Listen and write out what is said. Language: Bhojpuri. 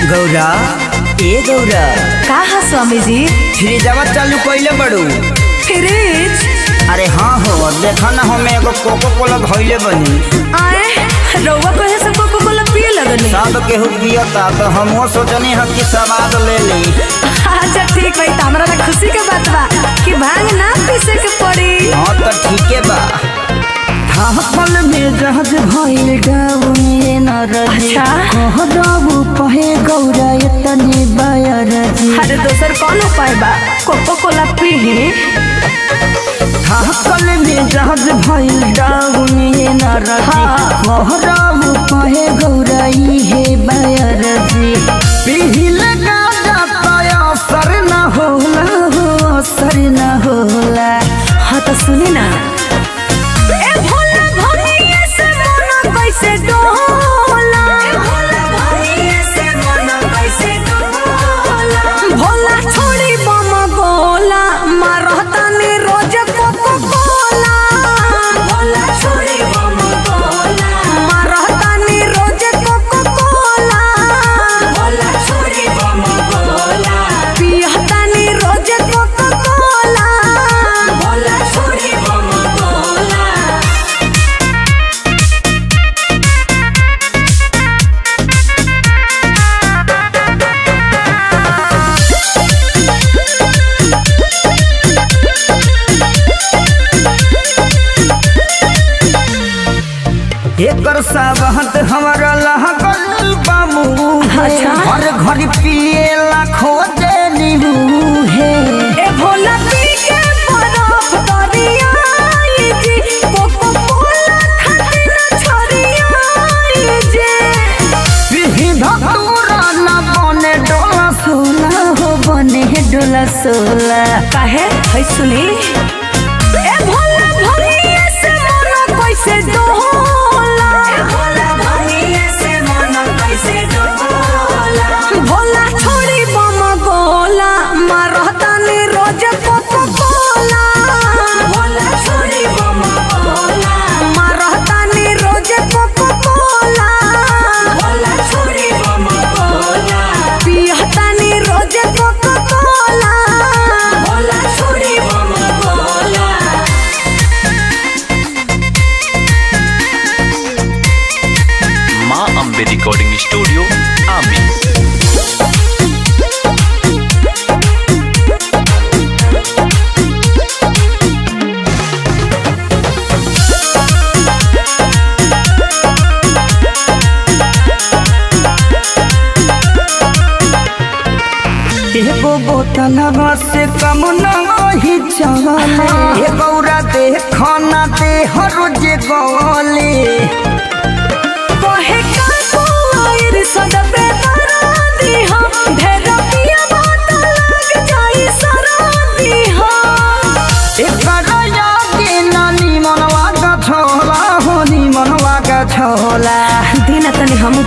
गौरा ए गौरा का है स्वामी जी? फ्रिजवा चालू कइले बड़ू? फ्रिज? अरे हाँ हो देखा ना हमें एगो कोको कोला धइले बनी। आए रउआ कहे से कोको कोला पिए लगनी? सब केहू पियता तो हमहू सोचनी है कि स्वाद ले ली। अच्छा ठीक भाई, हमरा ना खुशी के बात बा कि भांग ना पीसे के पड़ी। हाँ तो ठीके बा। पल में जहाज भइल डाउन न रही। अच्छा कहबू कहे गौरा इतनी बायर जी। अरे दोसर कौन उपाय बा? कोको कोला पी। पल में जहाज भइल डाउन न रही। कहबू कहे गौरा इहे बायर जी। पिहिल गाजा पाया असर न होला हो, असर न होला। हाँ तो सुनी ना, एकर साबहत हमारा लहगल बामू। अच्छा हर घड़ी पिएला खोजे नीबू है। ए भोला पी के बरफ दरियाई जी, कोको कोला खातिर छरियाई जी। पिही धतूरा ना बने डोला सोला हो बने डोला सोला। काहे है सुनी, ए भोला भरिए से मन कैसे डोला, ए भोला भरिए से मन कैसे डोला। भोला छोड़ी बम गोला, मारतानी रोज कोको कोला। भोला छोड़ी बम गोला, मारतानी रोज कोको कोला। भोला छोड़ी बम गोला, पियतानी रोज कोको कोला। भोला छोड़ी बम गोला। माँ अम्बे रिकॉर्डिंग स्टूडियो आमी। एगो बोतलवा से कम नहीं चले। ए गौरा देखो ना दे हर जे गले। कहे का कोइर सदबे दरादी हा, ढेर पिया बात लग जाई सरादी हा। एकर यागे नानी मनवा का छोला हो, नी मनवा का छोला। दिन तनी हम